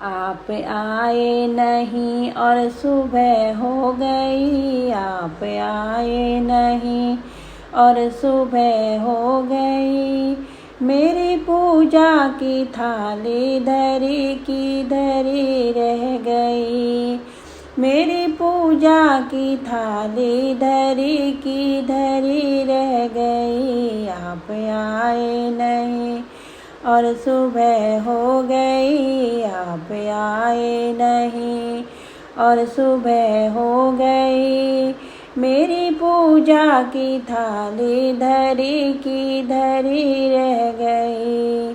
आप आए नहीं और सुबह हो गई, आप आए नहीं और सुबह हो गई। मेरी पूजा की थाली धरी की धरी रह गई, मेरी पूजा की थाली धरी की धरी रह गई। आप आए नहीं और सुबह हो गई, आप आए नहीं और सुबह हो गई। मेरी पूजा की थाली धरी की धरी रह गई,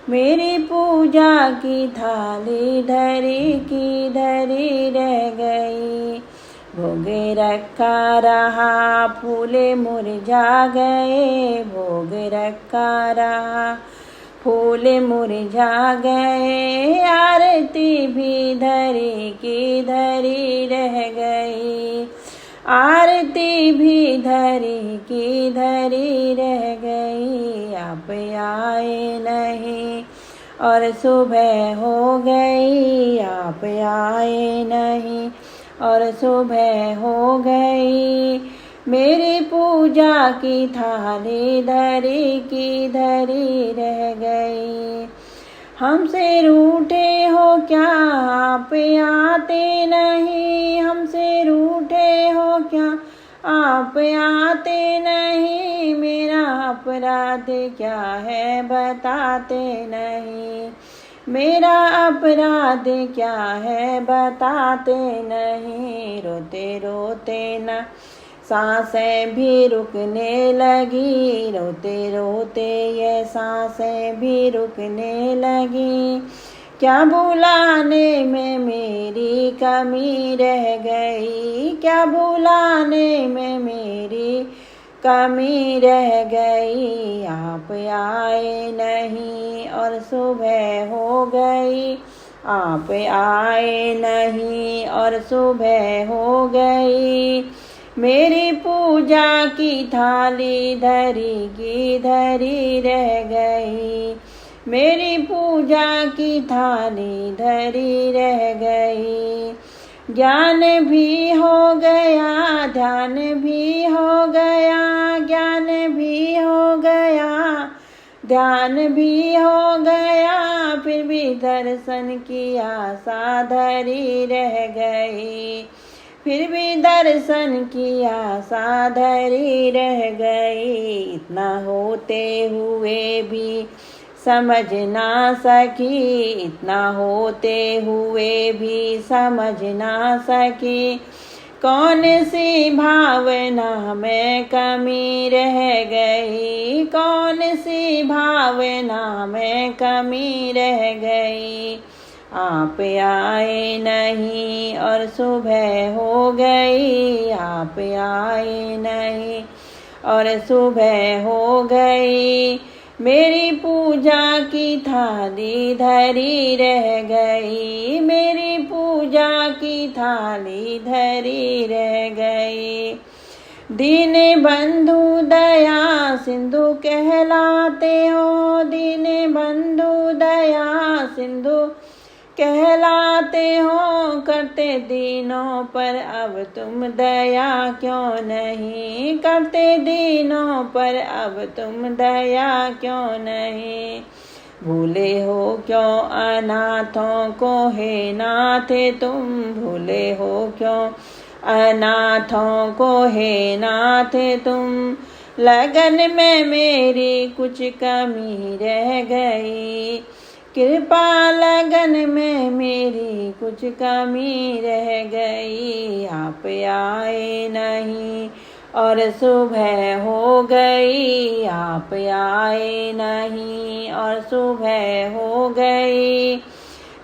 मेरी पूजा की थाली धरी की धरी रह गई। भोग रखा रहा फूले मुरझा गए, भोग रखा रहा फूल मुरझा गए। आरती भी धरी की धरी रह गई, आरती भी धरी की धरी रह गई। आप आए नहीं और सुबह हो गई, आप आए नहीं और सुबह हो गई। मेरी पूजा की थाली धरी की धरी रह गई। हमसे रूठे हो क्या आप आते नहीं, हमसे रूठे हो क्या आप आते नहीं। मेरा अपराध क्या है बताते नहीं, मेरा अपराध क्या है बताते नहीं। रोते रोते न सांसें भी रुकने लगी, रोते रोते ये सांसें भी रुकने लगी। क्या बुलाने में मेरी कमी रह गई, क्या बुलाने में मेरी कमी रह गई। आप आए नहीं और सुबह हो गई, आप आए नहीं और सुबह हो गई। मेरी पूजा की थाली धरी की धरी रह गई, मेरी पूजा की थाली धरी रह गई। ज्ञान भी हो गया, ध्यान भी हो गया, ज्ञान भी हो गया, ध्यान भी हो गया। फिर भी दर्शन की आशा धरी रह गई, फिर भी दर्शन की आशा धरी रह गई। इतना होते हुए भी समझ ना सकी, इतना होते हुए भी समझ ना सकी। कौन सी भावना में कमी रह गई, कौन सी भावना में कमी रह गई। आप आए नहीं और सुबह हो गई, आप आए नहीं और सुबह हो गई। मेरी पूजा की थाली धरी रह गई, मेरी पूजा की थाली धरी रह गई। दीन बंधु दया सिंधु कहलाते हो, दीन बंधु दया सिंधु कहलाते हो। करते दीनों पर अब तुम दया क्यों नहीं, करते दीनों पर अब तुम दया क्यों नहीं। भूले हो क्यों अनाथों को हे नाथ तुम, भूले हो क्यों अनाथों को हे नाथ तुम। लगन में मेरी कुछ कमी रह गई, कृपा लगन में मेरी कुछ कमी रह गई। आप आए नहीं और सुबह हो गई, आप आए नहीं और सुबह हो गई।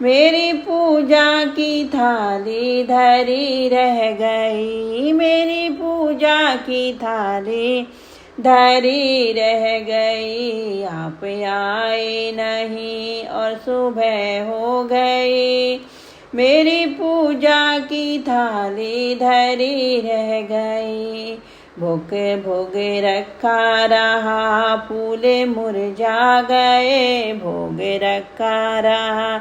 मेरी पूजा की थाली धरी रह गई, मेरी पूजा की थाली धरी रह गई। आप आए नहीं और सुबह हो गई, मेरी पूजा की थाली धरी रह गई। भोग भोग रखा रहा फूल मुरझा गए, भोग रखा रहा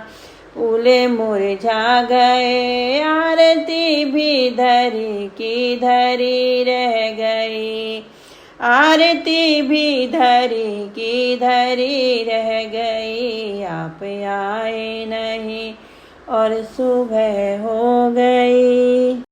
फूले मुरझा गए, आरती भी धरी की धरी रह गई, आरती भी धरी की धरी रह गई। आप आए नहीं और सुबह हो गई।